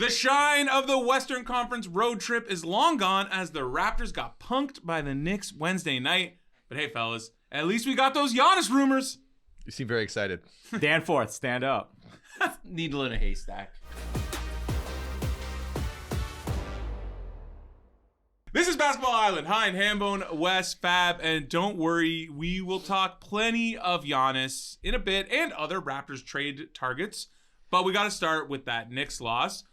The shine of the Western Conference road trip is long gone as the Raptors got punked by the Knicks Wednesday night. But hey, fellas, at least we got those Giannis rumors. You seem very excited. Danforth, stand up. Needle in a haystack. This is Basketball Island. Hein, Hambone, Wes, Fab, and don't worry, we will talk plenty of Giannis in a bit and other Raptors trade targets. But we got to start with that Knicks loss.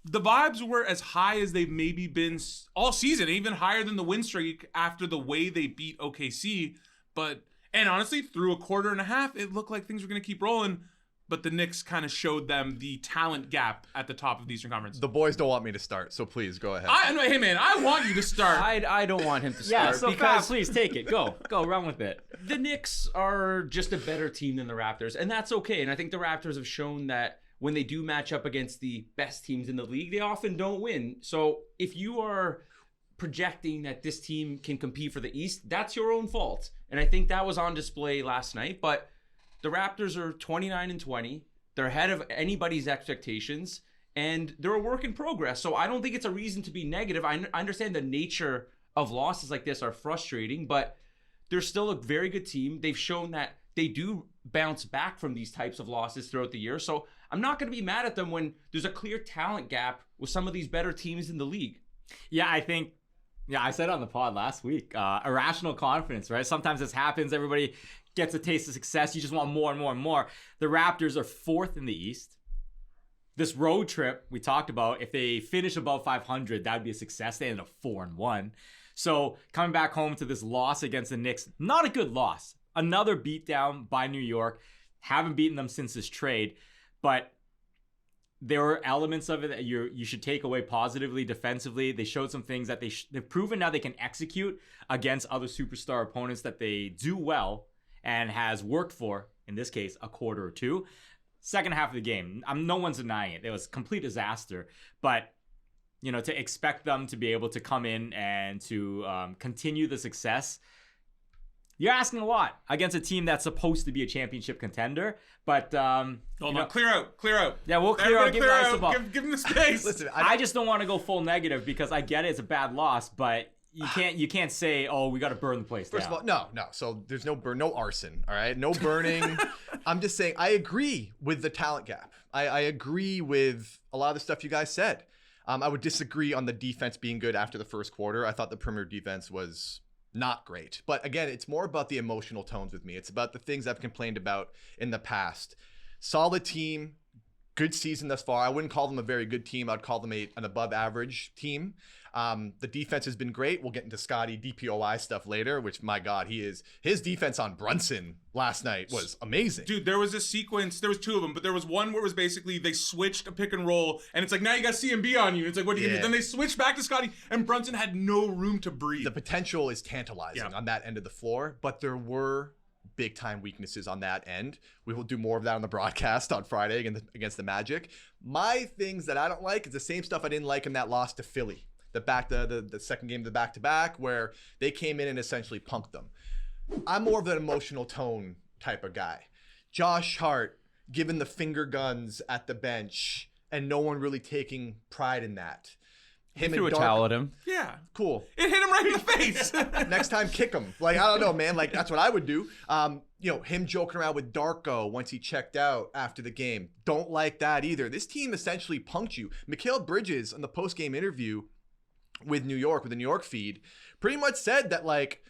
The vibes were as high as they've maybe been all season, even higher than the win streak after the way they beat OKC. And honestly, through a quarter and a half, it looked like things were going to keep rolling. But the Knicks kind of showed them the talent gap at the top of the Eastern Conference. The boys don't want me to start, so please go ahead. Hey, man, I want you to start. I don't want him to start. Yeah, so because Fab, please take it. Go, run with it. the Knicks are just a better team than the Raptors, and that's okay. And I think the Raptors have shown that when they do match up against the best teams in the league, they often don't win. So if you are projecting that this team can compete for the East, that's your own fault. And I think that was on display last night. But the Raptors are 29-20. They're ahead of anybody's expectations, and they're a work in progress. So I don't think it's a reason to be negative. I understand the nature of losses like this are frustrating, but they're still a very good team. They've shown that they do bounce back from these types of losses throughout the year. So I'm not going to be mad at them when there's a clear talent gap with some of these better teams in the league. Yeah, I said on the pod last week, irrational confidence, right? Sometimes this happens. Everybody gets a taste of success. You just want more and more and more. The Raptors are 4th in the East. This road trip we talked about, if they finish above 500, that would be a success. They ended up 4-1. So coming back home to this loss against the Knicks, not a good loss. Another beatdown by New York. Haven't beaten them since this trade, but there were elements of it that you should take away positively defensively. They showed some things that they've proven now they can execute against other superstar opponents that they do well and has worked for, in this case, a quarter or two. Second half of the game, no one's denying it. It was a complete disaster. But, to expect them to be able to come in and to continue the success, you're asking a lot against a team that's supposed to be a championship contender. But Hold on, clear out. Yeah, we'll clear out. Give them the space. Listen, I just don't want to go full negative because I get it. It's a bad loss, but you can't say, oh, we got to burn the place down. First of all, no. So there's no arson, all right? No burning. I'm just saying I agree with the talent gap. I agree with a lot of the stuff you guys said. I would disagree on the defense being good after the first quarter. I thought the perimeter defense was not great. But again, it's more about the emotional tones with me. It's about the things I've complained about in the past. Solid team, good season thus far. I wouldn't call them a very good team. I'd call them an above average team. The defense has been great. We'll get into Scotty DPOY stuff later, which, my God, his defense on Brunson last night was amazing. Dude, there was a sequence, there was two of them, but there was one where it was basically they switched a pick and roll, and it's like, now you got CMB on you. It's like, what do you do? Then they switched back to Scotty, and Brunson had no room to breathe. The potential is tantalizing on that end of the floor, but there were big time weaknesses on that end. We will do more of that on the broadcast on Friday against the Magic. My things that I don't like is the same stuff I didn't like in that loss to Philly. The second game of the back-to-back where they came in and essentially punked them. I'm more of an emotional tone type of guy. Josh Hart giving the finger guns at the bench and no one really taking pride in that. Him threw a towel at him. Yeah. Cool. It hit him right in the face. Next time, kick him. Like, I don't know, man. Like, that's what I would do. Him joking around with Darko once he checked out after the game. Don't like that either. This team essentially punked you. Mikal Bridges, in the post-game interview with the New York feed, pretty much said that, like,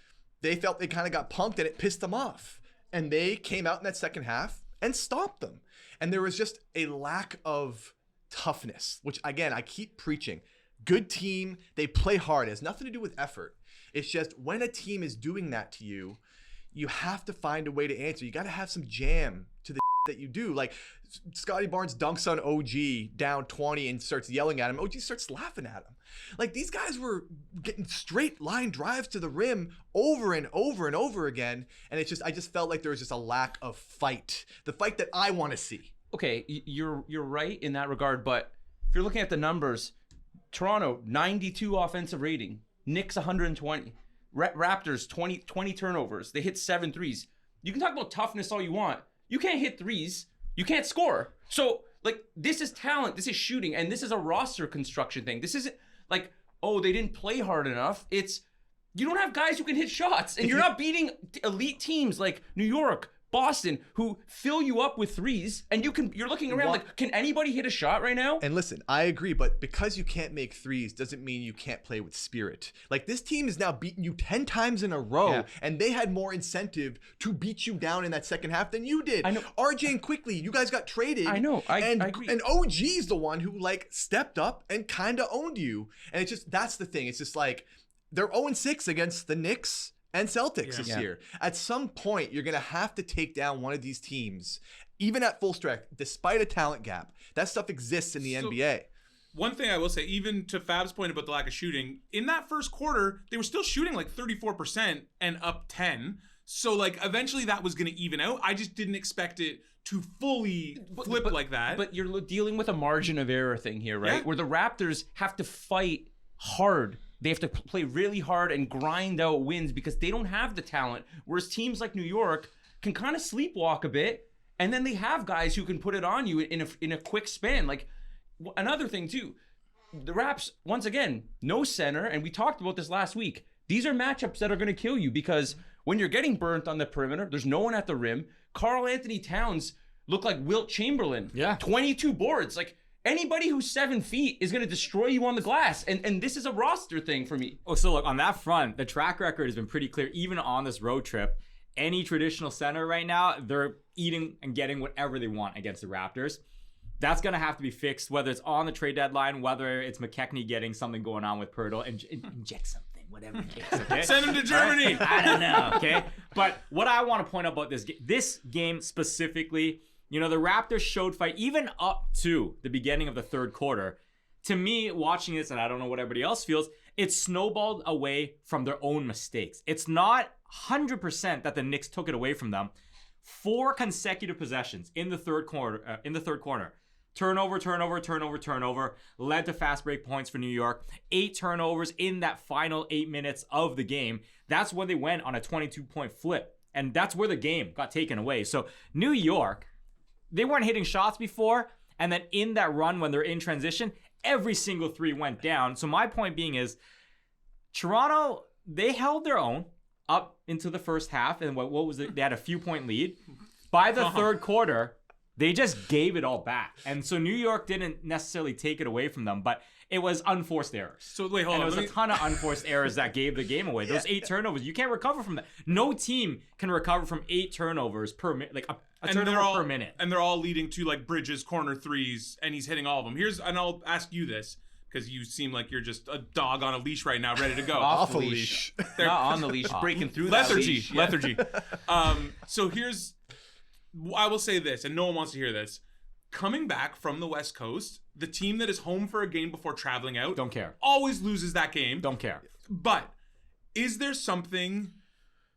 they felt they kind of got punked and it pissed them off. And they came out in that second half and stopped them. And there was just a lack of toughness, which, again, I keep preaching. Good team, they play hard. It has nothing to do with effort. It's just when a team is doing that to you, you have to find a way to answer. You got to have some jam to the that you do. Like, Scotty Barnes dunks on OG down 20 and starts yelling at him. OG starts laughing at him. Like, these guys were getting straight line drives to the rim over and over and over again. And it's just, I just felt like there was just a lack of fight. The fight that I want to see. Okay, you're right in that regard, but if you're looking at the numbers, Toronto, 92 offensive rating. Knicks, 120. Raptors, 20 turnovers. They hit 7 threes. You can talk about toughness all you want. You can't hit threes. You can't score. So Like, this is talent, this is shooting, and this is a roster construction thing. This isn't like, oh, they didn't play hard enough. It's, you don't have guys who can hit shots, and you're not beating elite teams like New York, Boston, who fill you up with threes, and you're looking around like, can anybody hit a shot right now? And listen, I agree, but because you can't make threes doesn't mean you can't play with spirit. Like, this team has now beaten you 10 times in a row, and they had more incentive to beat you down in that second half than you did. I know. RJ and Quickly, you guys got traded. I know. I and agree. And OG's the one who like stepped up and kind of owned you. And it's just, that's the thing. It's just like, they're 0-6 against the Knicks and Celtics this year. At some point, you're going to have to take down one of these teams, even at full strength, despite a talent gap. That stuff exists in the NBA. One thing I will say, even to Fab's point about the lack of shooting, in that first quarter, they were still shooting like 34% and up 10. So, like, eventually that was going to even out. I just didn't expect it to fully flip like that. But you're dealing with a margin of error thing here, right? Yeah. Where the Raptors have to fight hard. They have to play really hard and grind out wins because they don't have the talent. Whereas teams like New York can kind of sleepwalk a bit, and then they have guys who can put it on you in a quick span. Like, another thing too, the Raps, once again, no center, and we talked about this last week. These are matchups that are going to kill you because when you're getting burnt on the perimeter, there's no one at the rim. Karl Anthony Towns looked like Wilt Chamberlain. 22 boards. Like, anybody who's 7 feet is going to destroy you on the glass. And this is a roster thing for me. Oh, so look, on that front, the track record has been pretty clear. Even on this road trip, any traditional center right now, they're eating and getting whatever they want against the Raptors. That's going to have to be fixed, whether it's on the trade deadline, whether it's McKechnie getting something going on with Pirtle, and inject something, whatever it is, okay? Send him to Germany. I don't know, okay? But what I want to point out about this game specifically, you know, the Raptors showed fight even up to the beginning of the third quarter. To me, watching this, and I don't know what everybody else feels, it snowballed away from their own mistakes. It's not 100% that the Knicks took it away from them. 4 consecutive possessions in the third quarter. Turnover, led to fast break points for New York. 8 turnovers in that final 8 minutes of the game. That's when they went on a 22-point flip. And that's where the game got taken away. So New York, they weren't hitting shots before, and then in that run when they're in transition, every single 3 went down. So my point being is, Toronto, they held their own up into the first half, and what was it? They had a few-point lead. By the third quarter, they just gave it all back. And so New York didn't necessarily take it away from them, but it was unforced errors. So wait, hold and on. It was a ton of unforced errors that gave the game away. Those 8 turnovers, you can't recover from that. No team can recover from 8 turnovers per minute, like a turnover per minute. And they're all leading to like Bridges corner threes, and he's hitting all of them. And I'll ask you this, because you seem like you're just a dog on a leash right now, ready to go. Off a leash. They're not on the leash, breaking through that leash. Lethargy. So I will say this, and no one wants to hear this. Coming back from the West Coast, the team that is home for a game before traveling out Don't care. always loses that game. Don't care. But is there something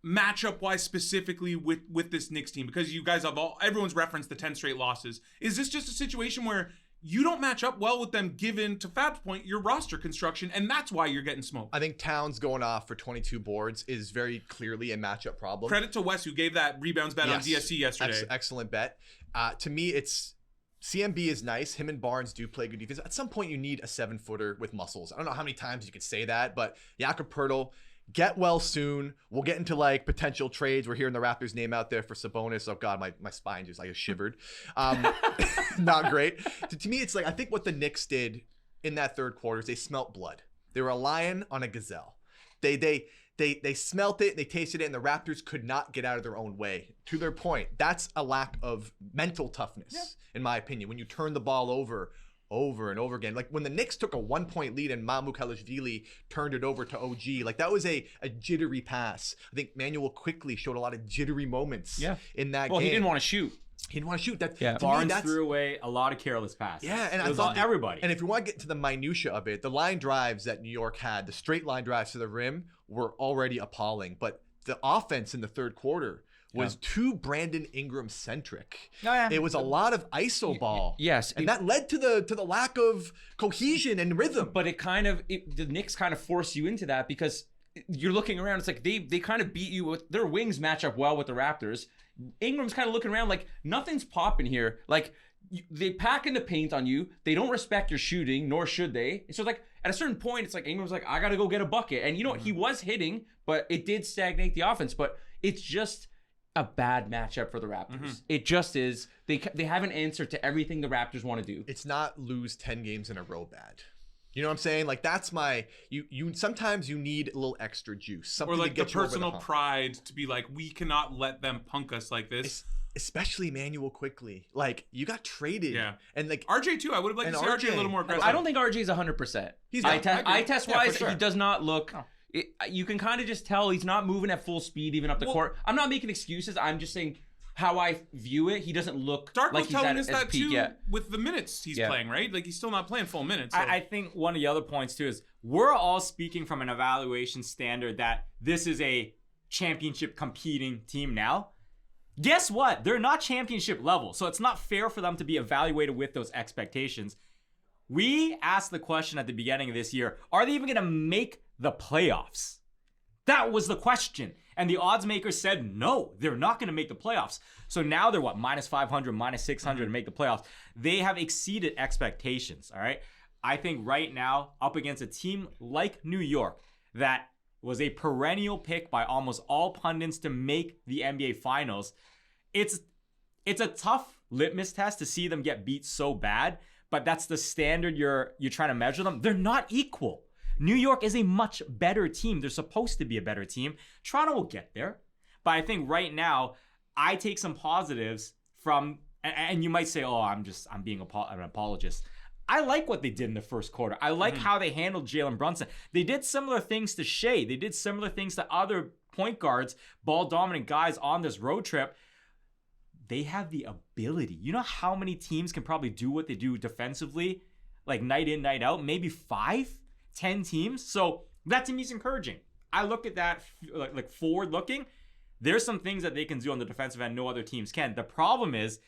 matchup-wise specifically with this Knicks team? Because you guys everyone's referenced the 10 straight losses. Is this just a situation where you don't match up well with them, given, to Fab's point, your roster construction, and that's why you're getting smoked? I think Towns going off for 22 boards is very clearly a matchup problem. Credit to Wes, who gave that rebounds bet on DSC yesterday. Excellent bet. To me, it's CMB is nice. Him and Barnes do play good defense. At some point, you need a 7-footer with muscles. I don't know how many times you could say that, but Jakob Poeltl, get well soon. We'll get into like potential trades. We're hearing the Raptors name out there for Sabonis. Oh God, my spine just shivered. Not great. To me, it's like, I think what the Knicks did in that third quarter is they smelt blood. They were a lion on a gazelle. They smelt it, they tasted it, and the Raptors could not get out of their own way. To their point, that's a lack of mental toughness, in my opinion. When you turn the ball over and over again. Like when the Knicks took a 1-point lead and Mukhalishvili turned it over to OG, like that was a jittery pass. I think Manuel quickly showed a lot of jittery moments in that game. Well, he didn't want to shoot. He didn't want to shoot. That, yeah. Barnes threw away a lot of careless passes. Yeah, and it was on everybody. And if you want to get to the minutia of it, the line drives that New York had, the straight line drives to the rim, were already appalling. But the offense in the third quarter was too Brandon Ingram centric. Oh, yeah. It was a lot of ISO ball. Yes, and that led to the lack of cohesion and rhythm. But the Knicks kind of force you into that because you're looking around. It's like they kind of beat you with their wings match up well with the Raptors. Ingram's kind of looking around like nothing's popping here. Like they pack in the paint on you. They don't respect your shooting, nor should they. And so like at a certain point, it's like Ingram's like, I got to go get a bucket. And you know what? He was hitting, but it did stagnate the offense. But it's just a bad matchup for the Raptors. It just is. They have an answer to everything the Raptors want to do. It's not lose 10 games in a row bad. You know what I'm saying? Like that's my you sometimes you need a little extra juice. Something Or like to the get you over personal hump. pride to be like, we cannot let them punk us like this. Especially Emmanuel quickly. Like you got traded. Yeah. And like RJ too. I would have liked And to see RJ a RJ. little more aggressive. I don't think RJ is 100%. He's eye not. test Yeah, wise, for sure. he does not look. You can kind of just tell he's not moving at full speed even up the court. I'm not making excuses. I'm just saying how I view it. He doesn't look Dark like was he's telling at us his that peak too yet. with the minutes he's playing, right? Like he's still not playing full minutes. So. I think one of the other points too is we're all speaking from an evaluation standard that this is a championship competing team now. Guess what? They're not championship level, so it's not fair for them to be evaluated with those expectations. We asked the question at the beginning of this year, are they even going to make the playoffs? That was the question. And the odds makers said, no, they're not going to make the playoffs. So now they're what? Minus 500, minus 600 to make the playoffs. They have exceeded expectations, all right? I think right now, up against a team like New York that was a perennial pick by almost all pundits to make the NBA Finals, it's a tough litmus test to see them get beat so bad, but that's the standard you're trying to measure them. They're not equal. New York is a much better team. They're supposed to be a better team. Toronto will get there. But I think right now, I take some positives from, and you might say, oh, I'm being an apologist. I like what they did in the first quarter. I like how they handled Jalen Brunson. They did similar things to Shea. They did similar things to other point guards, ball dominant guys on this road trip. They have the ability. You know how many teams can probably do what they do defensively, like night in, night out? Maybe 5, 10 teams. So that to me is encouraging. I look at that like forward looking. There's some things that they can do on the defensive end no other teams can. The problem is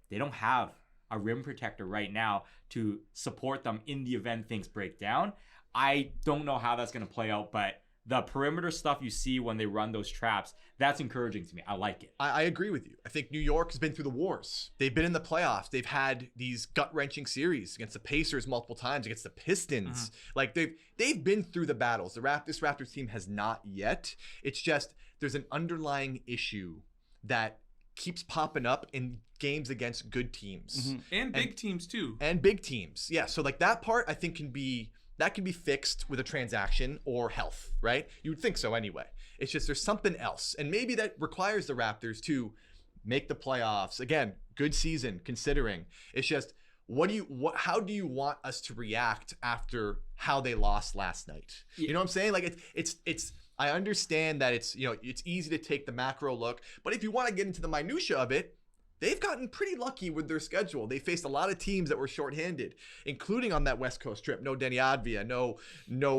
they don't have a rim protector right now to support them in the event things break down. I don't know how that's going to play out, but the perimeter stuff you see when they run those traps, that's encouraging to me. I like it. I agree with you. I think New York has been through the wars. They've been in the playoffs. They've had these gut-wrenching series against the Pacers multiple times, against the Pistons. Like they've been through the battles. This Raptors team has not yet. It's just there's an underlying issue that keeps popping up in games against good teams. and big teams too. And big teams. Yeah, so like that part I think can be fixed with a transaction or health, right? You would think so anyway. It's just there's something else. And maybe that requires the Raptors to make the playoffs. Again, good season considering. It's just how do you want us to react after how they lost last night? You know what I'm saying? Like it's I understand that it's easy to take the macro look, but if you want to get into the minutia of it, they've gotten pretty lucky with their schedule. They faced a lot of teams that were shorthanded, including on that West Coast trip. No Denny Advia, no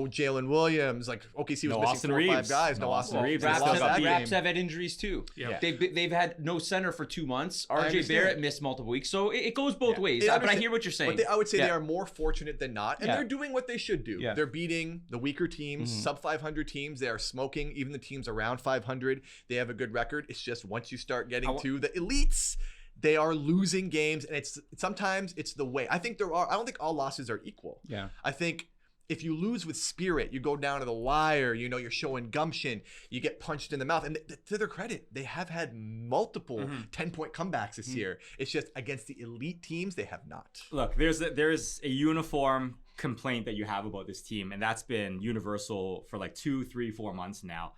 Jalen Williams. Like OKC was missing 4 or 5 guys. No Austin Reeves. Raps have had injuries too. Yeah. They've had no center for 2 months. RJ understand. Barrett missed multiple weeks. So it goes both ways. I But I understand. hear what you're saying. But I would say they are more fortunate than not, and Yeah. they're doing what they should do. Yeah. They're beating the weaker teams, sub 500 teams. They are smoking even the teams around 500. They have a good record. It's just once you start getting to the elites, they are losing games, and sometimes it's the way. I don't think all losses are equal. Yeah. I think if you lose with spirit, you go down to the wire, you're showing gumption, you get punched in the mouth. And to their credit, they have had multiple 10-point comebacks this year. It's just against the elite teams, they have not. Look, there's a uniform complaint that you have about this team, and that's been universal for like 2, 3, 4 months now.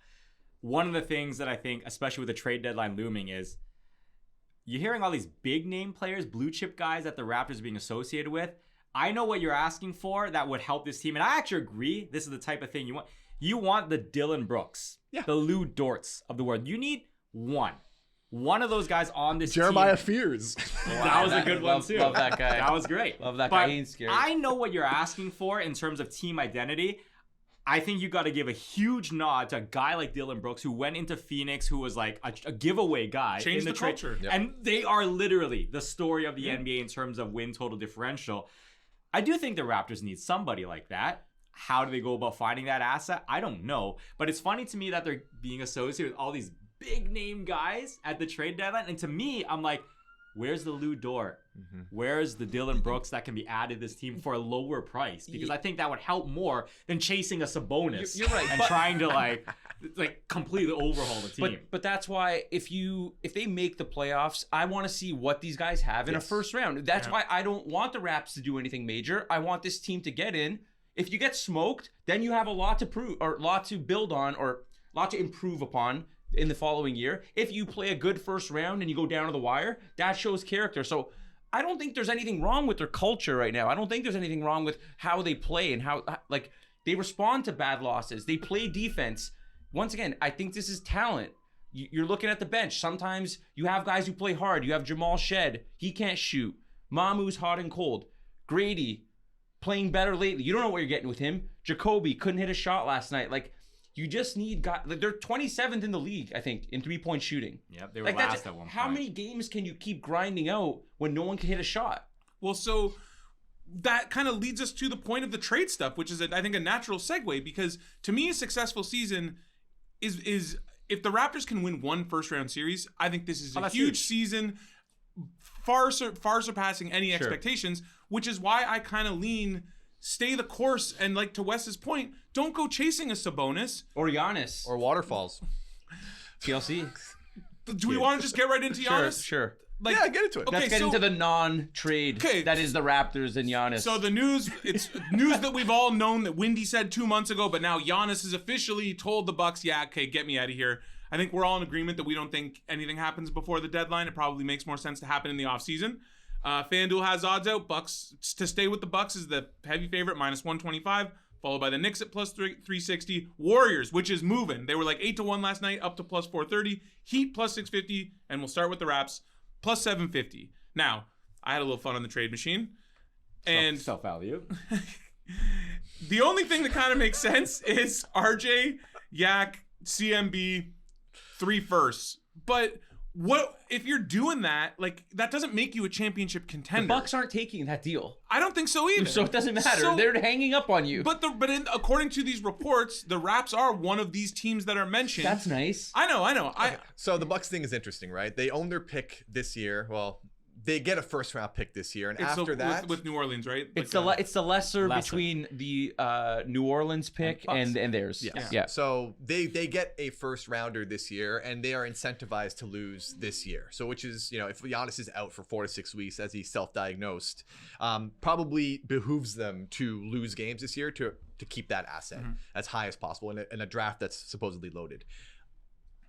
One of the things that I think, especially with the trade deadline looming, is you're hearing all these big name players, blue chip guys that the Raptors are being associated with. I know what you're asking for that would help this team. And I actually agree. This is the type of thing you want. You want the Dylan Brooks, the Lou Dorts of the world. You need one of those guys on this Jeremiah team. Fears. That was a good one too. Love that guy. That was great. Love that But guy. He ain't scary. I know what you're asking for in terms of team identity. I think you got to give a huge nod to a guy like Dylan Brooks, who went into Phoenix, who was like a giveaway guy. Changed in the trade. culture. And they are literally the story of the NBA in terms of win total differential. I do think the Raptors need somebody like that. How do they go about finding that asset? I don't know. But it's funny to me that they're being associated with all these big name guys at the trade deadline. And to me, I'm like, where's the Lou Dort? Where's the Dylan Brooks that can be added to this team for a lower price? Because I think that would help more than chasing a Sabonis. You're right, and trying to like completely overhaul the team. But that's why if they make the playoffs, I want to see what these guys have in a first round. That's why I don't want the Raps to do anything major. I want this team to get in. If you get smoked, then you have a lot to prove, or a lot to build on, or a lot to improve upon in the following year. If you play a good first round and you go down to the wire, that shows character. So I don't think there's anything wrong with their culture right now. I don't think there's anything wrong with how they play and how like they respond to bad losses. They play defense. Once again, I think this is talent. You're looking at the bench. Sometimes you have guys who play hard. You have Jamal Shed. He can't shoot. Mamu's hot and cold. Grady playing better lately. You don't know what you're getting with him. Jacoby couldn't hit a shot last night. Like, you just need guys. Like, they're 27th in the league, I think, in 3-point shooting. Yep, they were last at one point. How many games can you keep grinding out when no one can hit a shot? Well, so that kind of leads us to the point of the trade stuff, which is, I think, a natural segue, because to me, a successful season is if the Raptors can win one first-round series, I think this is a huge season, far surpassing any expectations, which is why I kind of lean stay the course, and like to Wes's point, don't go chasing a Sabonis or Giannis or waterfalls. TLC. Do we want to just get right into Giannis? Sure. Like, yeah, get into it. Let's get into the non-trade that is the Raptors and Giannis. So the news, it's news that we've all known that Windy said 2 months ago, but now Giannis has officially told the Bucks, yeah, okay, get me out of here. I think we're all in agreement that we don't think anything happens before the deadline. It probably makes more sense to happen in the offseason. FanDuel has odds out. Bucks to stay with the Bucks is the heavy favorite, -125, followed by the Knicks at +360. Warriors, which is moving. They were like 8-1 last night, up to +430. Heat +650, and we'll start with the Raps +750. Now, I had a little fun on the trade machine, and self-value. The only thing that kind of makes sense is RJ, Yak, CMB, 3 firsts. But what if you're doing that? Like, that doesn't make you a championship contender. The Bucks aren't taking that deal. I don't think so either. So it doesn't matter. They're hanging up on you. But according to these reports, the Raps are one of these teams that are mentioned. That's nice. I know. Okay. So the Bucks thing is interesting, right? They own their pick this year. Well, they get a first-round pick this year, and after that, with New Orleans, right? It's the lesser between the New Orleans pick and theirs. Yes. Yeah. So they get a first-rounder this year, and they are incentivized to lose this year. So which is, if Giannis is out for 4 to 6 weeks, as he's self-diagnosed, probably behooves them to lose games this year to keep that asset as high as possible in a draft that's supposedly loaded.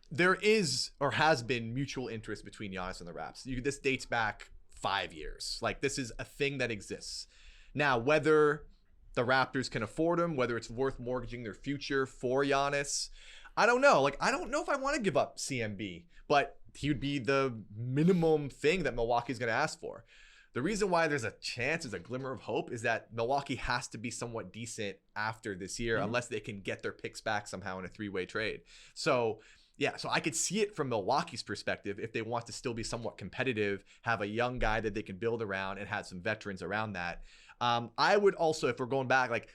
There is or has been mutual interest between Giannis and the Raps. This dates back 5 years. Like, this is a thing that exists. Now, whether the Raptors can afford him, whether it's worth mortgaging their future for Giannis, I don't know. Like, I don't know if I want to give up CMB, but he would be the minimum thing that Milwaukee's going to ask for. The reason why there's a chance, there's a glimmer of hope, is that Milwaukee has to be somewhat decent after this year, unless they can get their picks back somehow in a 3-way trade. So yeah, so I could see it from Milwaukee's perspective if they want to still be somewhat competitive, have a young guy that they can build around and have some veterans around that. I would also, if we're going back, like,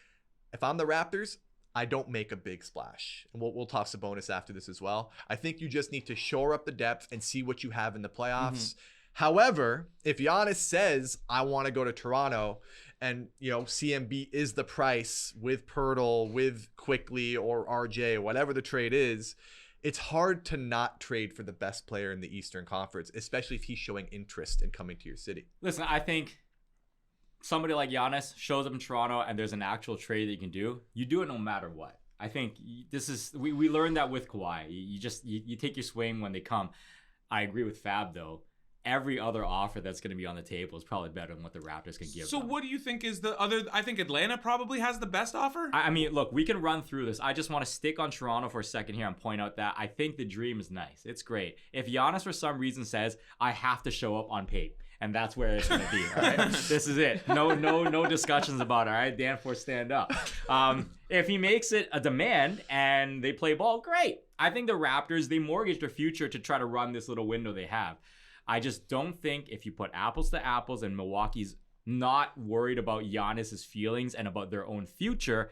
if I'm the Raptors, I don't make a big splash. And we'll talk Sabonis after this as well. I think you just need to shore up the depth and see what you have in the playoffs. However, if Giannis says, I want to go to Toronto, and CMB is the price with Pirtle, with Quickly or RJ, whatever the trade is, it's hard to not trade for the best player in the Eastern Conference, especially if he's showing interest in coming to your city. Listen, I think somebody like Giannis shows up in Toronto and there's an actual trade that you can do. You do it no matter what. I think this is we learned that with Kawhi. You take your swing when they come. I agree with Fab though. Every other offer that's going to be on the table is probably better than what the Raptors can give. So them. What do you think is the other? I think Atlanta probably has the best offer. I mean, look, we can run through this. I just want to stick on Toronto for a second here and point out that I think the dream is nice. It's great. If Giannis for some reason says, I have to show up on Pape, and that's where it's going to be, all right? This is it. No discussions about it, all right? Danforth, stand up. If he makes it a demand and they play ball, great. I think the Raptors, they mortgage their future to try to run this little window they have. I just don't think if you put apples to apples and Milwaukee's not worried about Giannis's feelings and about their own future,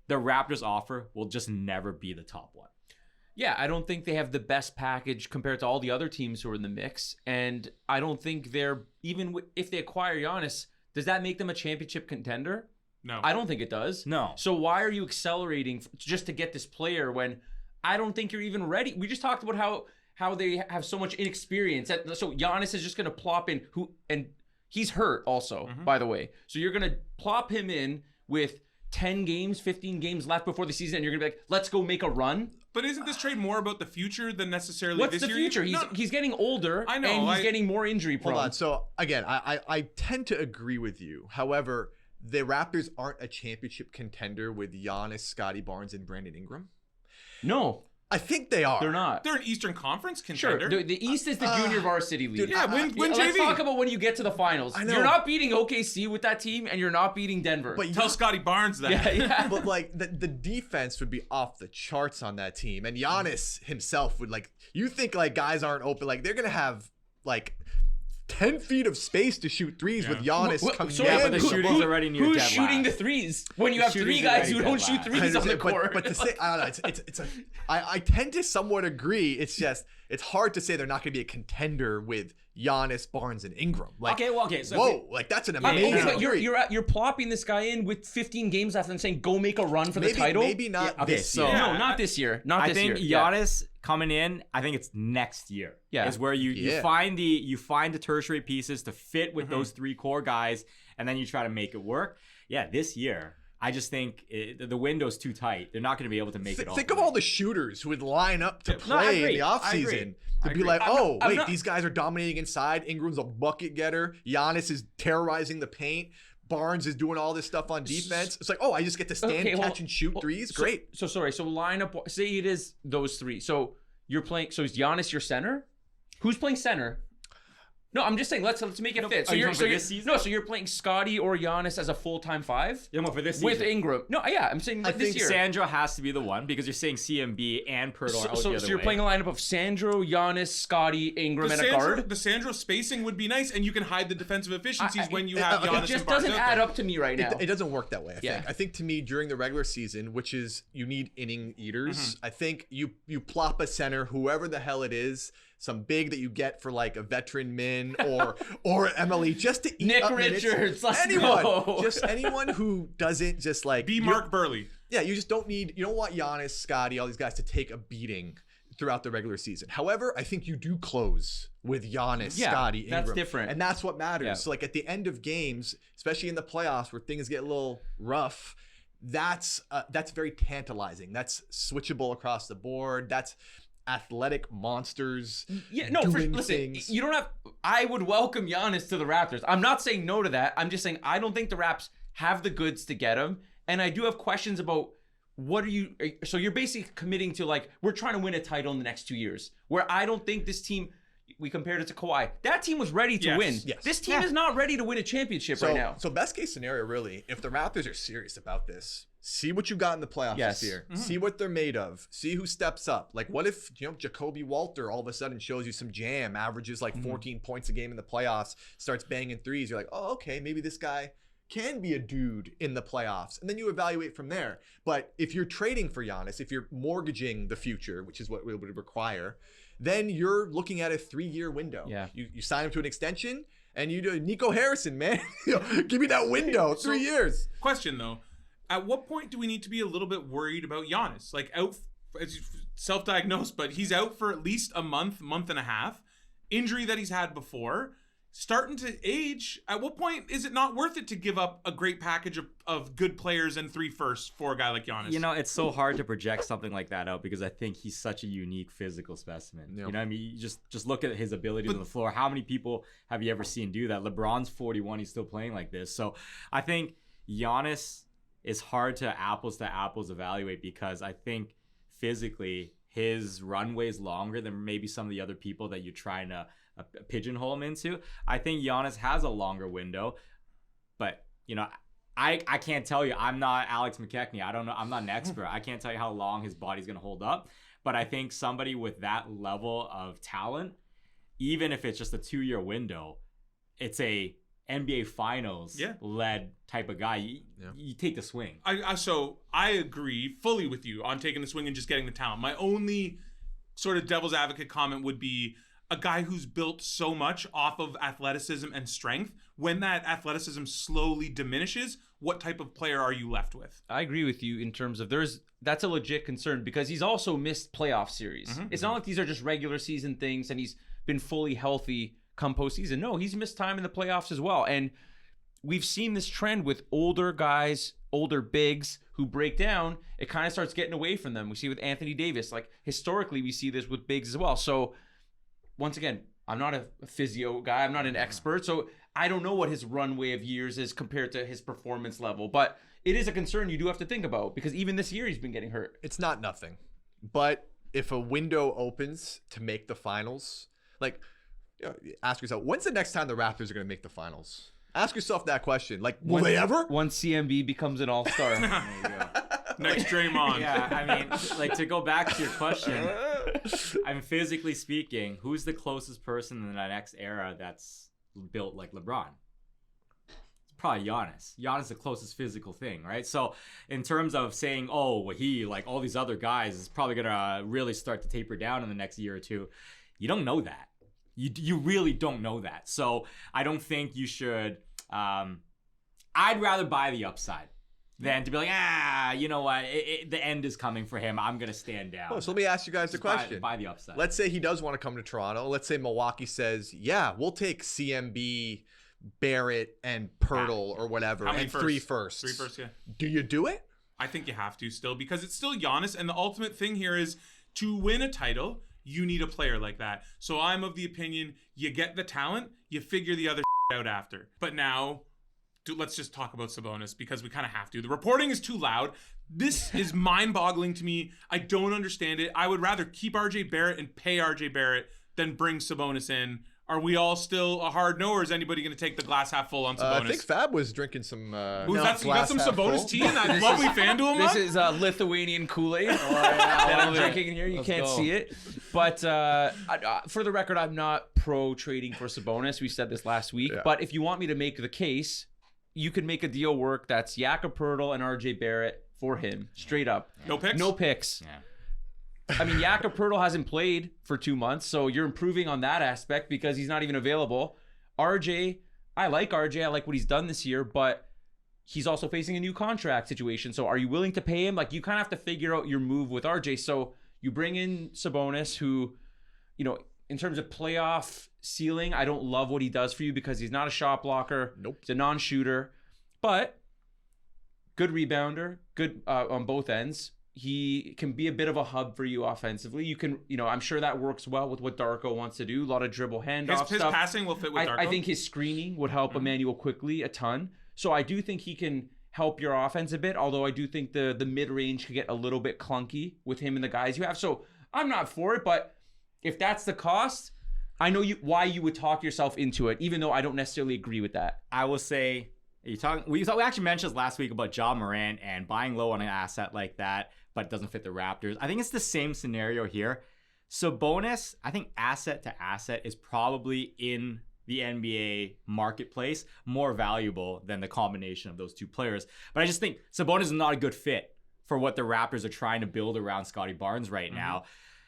the Raptors offer will just never be the top one. Yeah, I don't think they have the best package compared to all the other teams who are in the mix. And I don't think they're, even if they acquire Giannis, does that make them a championship contender? No. I don't think it does. No. So why are you accelerating just to get this player when I don't think you're even ready? We just talked about how they have so much inexperience. So Giannis is just going to plop in, and he's hurt also, by the way. So you're going to plop him in with 10 games, 15 games left before the season, and you're going to be like, let's go make a run. But isn't this trade more about the future than necessarily What's this the year? future? He's getting older. I know, and he's getting more injury prone. Hold on. So again, I tend to agree with you. However, the Raptors aren't a championship contender with Giannis, Scotty Barnes, and Brandon Ingram. No, I think they are. they're not. They're an Eastern Conference Sure, contender. the East is the junior varsity league. dude, Yeah, win Let's JV. talk about when you get to the finals. I know. You're not beating OKC with that team, and you're not beating Denver. But Tell Scotty Barnes that. yeah. But like the defense would be off the charts on that team, and Giannis himself would like. You think like guys aren't open? Like they're gonna have like 10 feet of space to shoot threes with Giannis coming sorry, in. Yeah, but the shooting's already near Who's dead shooting last. the threes when you The have three shooting's guys who already don't dead shoot last. threes on the court? But to say, I don't know, I tend to somewhat agree. It's just it's hard to say they're not going to be a contender with Giannis, Barnes, and Ingram. Like, Okay. So whoa, like that's an Yeah, amazing. Okay, but trade. you're plopping this guy in with 15 games left and saying go make a run for the maybe, title. Maybe not Yeah, okay, this so- year. Yeah. No, not this year. Not I this think year. Giannis coming in, I think it's next year. Yeah. Is where you Yeah. find the tertiary pieces to fit with those three core guys, and then you try to make it work. Yeah, this year, I just think the window's too tight. They're not going to be able to make it all. Think of all the shooters who would line up to No, I play in agree. the I offseason agree. to I be agree. like, I'm wait, not- these guys are dominating inside. Ingram's a bucket getter. Giannis is terrorizing the paint. Barnes is doing all this stuff on defense. It's like, I just get to stand, Okay, catch, and shoot threes. Great. So sorry. So line up. Say it is those three. So you're playing. So is Giannis your center? Who's playing center? No, I'm just saying. Let's make it fit. So are you you're talking for this season? no. So you're playing Scotty or Giannis as a full-time five Yeah, for this with season. Ingram. No, yeah, I'm saying I this think year. Sandro has to be the one because you're saying CMB and Perdor out the So other you're way. playing a lineup of Sandro, Giannis, Scotty, Ingram, and a guard. The Sandro spacing would be nice, and you can hide the defensive efficiencies when you have okay, Giannis It just and Barnes doesn't out add there. up to me right now. It doesn't work that way. I Yeah. think. I think to me during the regular season, which is you need inning eaters. I think you plop a center, whoever the hell it is, some big that you get for like a veteran min or MLE just to eat Nick up minutes. Richards, let's anyone, go. just anyone who doesn't just like Be you- Mark Burley. Yeah, you just don't need. You don't want Giannis, Scotty, all these guys to take a beating throughout the regular season. However, I think you do close with Giannis, Yeah, Scotty, Ingram. that's different. And that's what matters. Yeah. So like at the end of games, especially in the playoffs where things get a little rough, that's very tantalizing. That's switchable across the board. That's athletic monsters. Yeah, no, doing listen, things. you don't have. I would welcome Giannis to the Raptors. I'm not saying no to that. I'm just saying I don't think the Raps have the goods to get him, and I do have questions about what are you. So you're basically committing to like we're trying to win a title in the next 2 years. Where I don't think this team. We compared it to Kawhi. That team was ready to Yes. win. Yes. This team is not ready to win a championship right now. So best case scenario, really, if the Raptors are serious about this, see what you got in the playoffs Yes. this year. See what they're made of. See who steps up. Like, what if Jacoby Walter all of a sudden shows you some jam, averages like 14 points a game in the playoffs, starts banging threes. You're like, oh, okay, maybe this guy can be a dude in the playoffs, and then you evaluate from there. But if you're trading for Giannis, if you're mortgaging the future, which is what it would require, then you're looking at a 3-year window. Yeah. You sign him to an extension, and you do Nico Harrison, man. Give me that window, 3 years. Question though, at what point do we need to be a little bit worried about Giannis? Like out, as self-diagnosed, but he's out for at least a month and a half. Injury that he's had before. Starting to age, at what point is it not worth it to give up a great package of good players and 3 firsts for a guy like Giannis? You know, it's so hard to project something like that out because I think he's such a unique physical specimen. Yeah. You know what I mean? You just look at his abilities on the floor. How many people have you ever seen do that? LeBron's 41. He's still playing like this. So I think Giannis is hard to apples evaluate because I think physically his runway is longer than maybe some of the other people that you're trying to pigeonhole him into. I think Giannis has a longer window, but I can't tell you. I'm not Alex McKechnie. I don't know. I'm not an expert. I can't tell you how long his body's going to hold up, but I think somebody with that level of talent, even if it's just a 2-year window, it's a NBA Finals led type of guy, you take the swing. So I agree fully with you on taking the swing and just getting the talent. My only sort of devil's advocate comment would be a guy who's built so much off of athleticism and strength. When that athleticism slowly diminishes, what type of player are you left with? I agree with you in terms of that's a legit concern because he's also missed playoff series. Mm-hmm. It's not like these are just regular season things and he's been fully healthy come postseason. No, he's missed time in the playoffs as well. And we've seen this trend with older guys, older bigs who break down. It kind of starts getting away from them. We see with Anthony Davis. Like historically, we see this with bigs as well. So once again, I'm not a physio guy. I'm not an expert. So I don't know what his runway of years is compared to his performance level. But it is a concern you do have to think about because even this year he's been getting hurt. It's not nothing. But if a window opens to make the finals, like, ask yourself, when's the next time the Raptors are going to make the finals? Ask yourself that question. Like, will they ever? Once CMB becomes an all-star. There you go. Next Draymond. Yeah, I mean, like to go back to your question, I'm physically speaking, who's the closest person in that next era that's built like LeBron? It's probably Giannis. Giannis is the closest physical thing, right? So in terms of saying, he, like all these other guys, is probably going to really start to taper down in the next year or two, you don't know that. You really don't know that. So I don't think you should. I'd rather buy the upside than to be like, you know what? The end is coming for him. I'm going to stand down. So let me ask you guys a question. Buy the upside. Let's say he does want to come to Toronto. Let's say Milwaukee says, yeah, we'll take CMB, Barrett, and Pirtle or whatever. How many and firsts? 3 firsts. 3 firsts, yeah. Do you do it? I think you have to still because it's still Giannis. And the ultimate thing here is to win a title, you need a player like that. So I'm of the opinion you get the talent, you figure the other out after. But now, let's just talk about Sabonis because we kind of have to. The reporting is too loud. This is mind-boggling to me. I don't understand it. I would rather keep RJ Barrett and pay RJ Barrett than bring Sabonis in. Are we all still a hard no, or is anybody going to take the glass half full on Sabonis? I think Fab was drinking some. You got some Sabonis tea in that lovely FanDuel mug? This is Lithuanian Kool-Aid that I'm drinking in here. You can't see it. But for the record, I'm not pro trading for Sabonis. We said this last week. Yeah. But if you want me to make the case, you can make a deal work that's Jakob Poeltl and RJ Barrett for him. Straight up. No picks? No picks. Yeah. I mean, Jakob Poeltl hasn't played for 2 months, so you're improving on that aspect because he's not even available. RJ, I like RJ. I like what he's done this year, but he's also facing a new contract situation. So are you willing to pay him? Like, you kind of have to figure out your move with RJ. So you bring in Sabonis, who, in terms of playoff ceiling, I don't love what he does for you because he's not a shot blocker. Nope. He's a non-shooter, but good rebounder, good on both ends. He can be a bit of a hub for you offensively. You can, I'm sure that works well with what Darko wants to do. A lot of dribble handoff His stuff. passing will fit with Darko. I think his screening would help Emmanuel quickly a ton. So I do think he can help your offense a bit, although I do think the mid-range could get a little bit clunky with him and the guys you have. So I'm not for it, but if that's the cost, I know why you would talk yourself into it, even though I don't necessarily agree with that. I will say, we actually mentioned this last week about Ja Morant and buying low on an asset like that, but it doesn't fit the Raptors. I think it's the same scenario here. Sabonis, I think asset to asset is probably in the NBA marketplace more valuable than the combination of those two players. But I just think Sabonis is not a good fit for what the Raptors are trying to build around Scottie Barnes right now.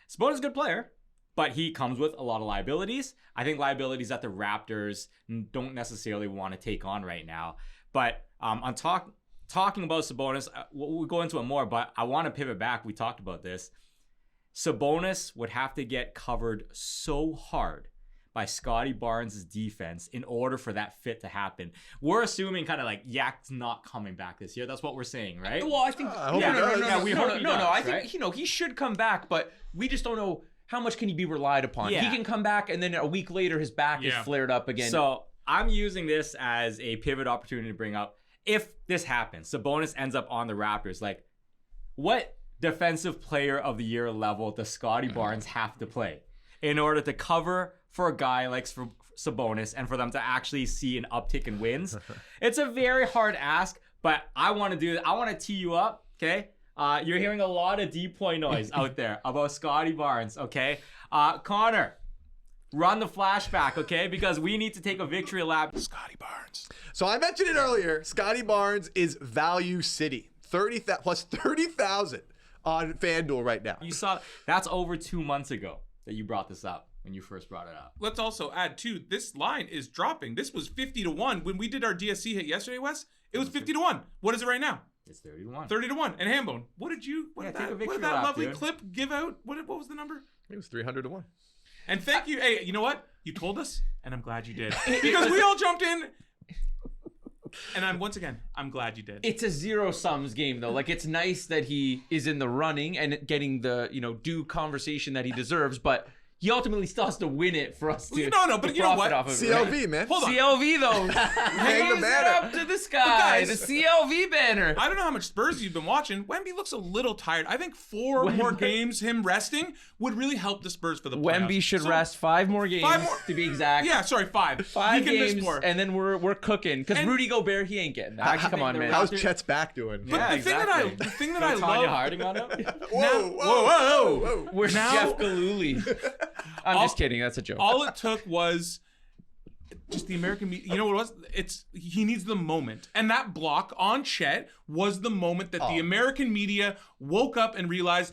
Sabonis is a good player, but he comes with a lot of liabilities. I think liabilities that the Raptors don't necessarily want to take on right now. But on talking about Sabonis, we'll go into it more, but I want to pivot back. We talked about this. Sabonis would have to get covered so hard by Scottie Barnes' defense in order for that fit to happen. We're assuming kind of like Yak's not coming back this year. That's what we're saying, right? Well, I think I hope he does. no. I think he should come back, but we just don't know how much can he be relied upon. Yeah. He can come back, and then a week later his back is flared up again. So I'm using this as a pivot opportunity to bring up, if this happens, Sabonis ends up on the Raptors, like, what defensive player of the year level does Scottie Barnes have to play in order to cover for a guy like Sabonis and for them to actually see an uptick in wins? It's a very hard ask, but I want to do it. I want to tee you up, okay? You're hearing a lot of DPOY noise out there about Scottie Barnes, okay? Connor, Run the flashback, okay? Because we need to take a victory lap. Scotty Barnes. So I mentioned it earlier. Scotty Barnes is value city. 30,000 on FanDuel right now. You saw that's over 2 months ago that you brought this up when you first brought it up. Let's also add too, this line is dropping. This was 50-1 when we did our DSC hit yesterday, Wes. It was 50-1. What is it right now? It's 30-1. 30-1. And Hambone, what did that lovely dude. clip give out? What was the number? It was 300-1. And thank you. Hey, you know what? You told us, and I'm glad you did. Because we all jumped in. And I'm glad you did. It's a zero sums game though. Like, it's nice that he is in the running and getting the, due conversation that he deserves, but he ultimately still has to win it for us to but you know what? off of CLV, it, man. Hold on. CLV though. Hang the Raise it banner. up to the sky. Guys, The CLV banner. I don't know how much Spurs you've been watching. Wemby looks a little tired. I think 4 more games, him resting, would really help the Spurs for the playoffs. Wemby should So, rest 5 more games, 5 more. to be exact. Yeah, sorry, 5. 5 he can games, miss more. and then we're cooking. Because And- Rudy Gobert, he ain't getting that. Come on, man. How's Chet's back doing? But Yeah, the thing that I Tanya love. Harding on him? Whoa. Where's Now- Jeff Galooly? I'm just kidding. That's a joke. All it took was just the American media. You know what it was? He needs the moment. And that block on Chet was the moment that the American media woke up and realized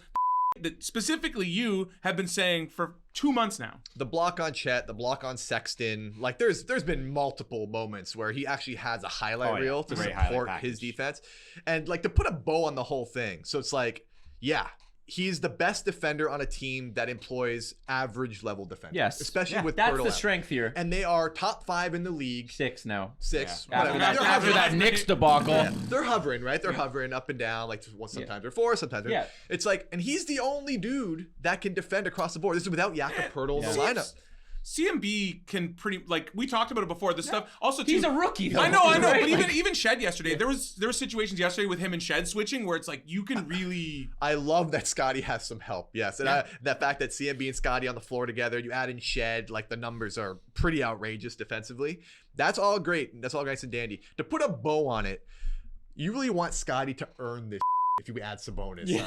that specifically you have been saying for 2 months now. The block on Chet, the block on Sexton, like there's been multiple moments where he actually has a highlight reel to Great highlight support package. his defense, and like to put a bow on the whole thing. So it's like, yeah, he's the best defender on a team that employs average level defenders. Yes. especially with That's Pirtle the out. strength here. And they are top 5 in the league. 6 now. 6. Yeah. Whatever. After They're that hovering. Knicks debacle. Yeah, they're hovering, right? They're hovering up and down. Like sometimes they're 4, sometimes they're. Yeah. It's like, and he's the only dude that can defend across the board. This is without Jakob Poeltl in the lineup. CMB can we talked about it before. This stuff also too. He's a rookie, though. I know. Right? But even Shed yesterday, there was situations yesterday with him and Shed switching where it's like you can really. I love that Scotty has some help. Yes, and that fact that CMB and Scotty on the floor together, you add in Shed, like the numbers are pretty outrageous defensively. That's all great. That's all nice and dandy. To put a bow on it, you really want Scotty to earn this. If you add Sabonis, And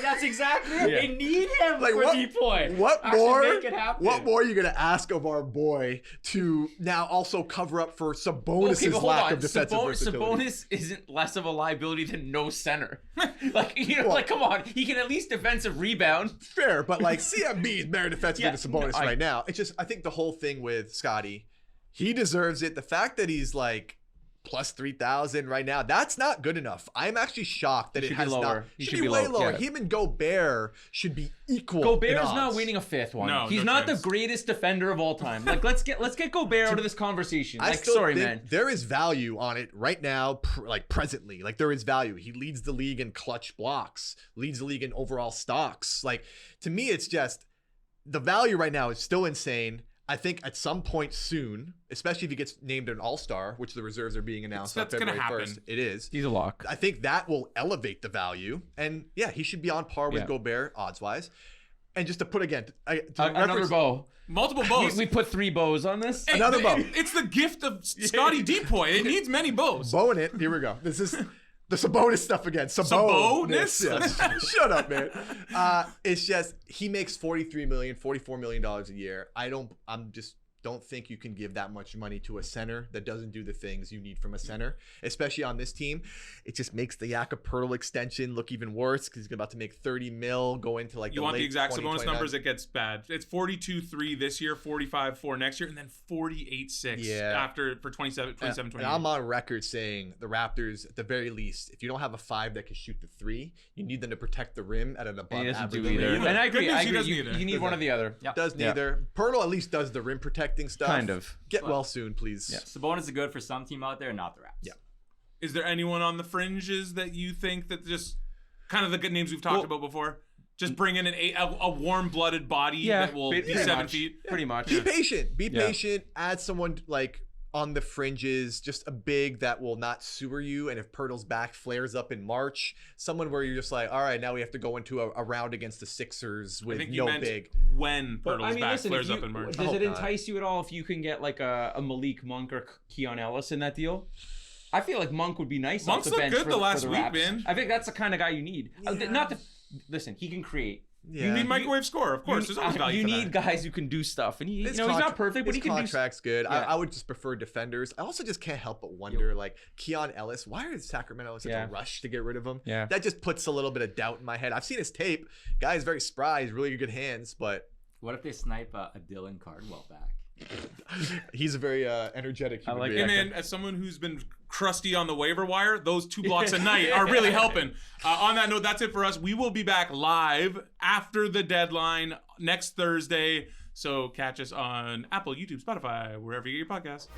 that's exactly it. They need him Like, for what- DPOY. What Actually more? make it happen. What more are you gonna ask of our boy to now also cover up for Sabonis' Okay, but hold lack on. of defensive versatility? Sabonis isn't less of a liability than no center. Like come on, he can at least defensive rebound. Fair, but like CMB is better defensive Yeah, than Sabonis no, right now. It's just I think the whole thing with Scotty, he deserves it. The fact that he's like plus 3,000 right now, that's not good enough. I'm actually shocked that He it should be has lower. not. He Should should be be way low, lower. yeah. Him and Gobert should be equal. Gobert's in not odds. winning a 5th one. No, He's no not chance. the greatest defender of all time. Like let's get Gobert out of this conversation. I Like still sorry, think man. there is value on it right now, like presently. Like there is value. He leads the league in clutch blocks, leads the league in overall stocks. Like to me, it's just the value right now is still insane. I think at some point soon, especially if he gets named an all-star, which the reserves are being announced on That's gonna February happen. 1st. It is. He's a lock. I think that will elevate the value. And yeah, he should be on par with Yeah. Gobert odds-wise. And just to put again, to Another reference- bow. Multiple bows. We put 3 bows on this. Hey, another bow. It's the gift of Scotty DPOY. It needs many bows. Bowing it. Here we go. This is the Sabonis stuff again. Sabonis? Yes. Shut up, man. It's just he makes $44 million a year. Don't think you can give that much money to a center that doesn't do the things you need from a center, especially on this team. It just makes the Jakob Poeltl extension look even worse because he's about to make $30 million, go into like You want the late exact 20, bonus 29. numbers? It gets bad. It's 42.3 this year, 45.4 next year, and then 48.6 Yeah. after for 27, 28. And I'm on record saying the Raptors, at the very least, if you don't have a 5 that can shoot the 3, you need them to protect the rim at an above He doesn't average do either. rate. And I agree. Good news, I he agree. doesn't You, either. you need one or the other. Yep. Does Yeah. neither. Poeltl at least does the rim protecting stuff. Kind of. Get well soon, please. Yeah. Sabonis is good for some team out there, not the Raps. Yeah. Is there anyone on the fringes that you think that just kind of the good names we've talked about before? Just bring in a warm-blooded body that will be pretty 7 much. feet. Pretty much. Be patient. Be Yeah. patient. Add someone like on the fringes, just a big that will not sewer you. And if Pirtle's back flares up in March, someone where you're just like, all right, now we have to go into a round against the Sixers I with think you no meant big. when But, Pirtle's back flares if up in March. Does hope it not. entice you at all if you can get like a Malik Monk or Keon Ellis in that deal? I feel like Monk would be nice Monk's off the looked bench good for the last the week, Raps. man. I think that's the kind of guy you need. Listen, he can create Yeah. You need microwave score, of course. There's always value You for need that. guys who can do stuff, and he's His not perfect, but his he can do. contract's good. Yeah. I would just prefer defenders. I also just can't help but wonder, like Keon Ellis. Why is Sacramento in such a rush to get rid of him? Yeah. That just puts a little bit of doubt in my head. I've seen his tape. Guy is very spry. He's really good hands, but What if they snipe a Dylan Cardwell back? he's a very energetic human like being. Hey man, as someone who's been crusty on the waiver wire, those 2 blocks a night are really helping. On that note, that's it for us. We will be back live after the deadline next Thursday. So catch us on Apple, YouTube, Spotify, wherever you get your podcasts.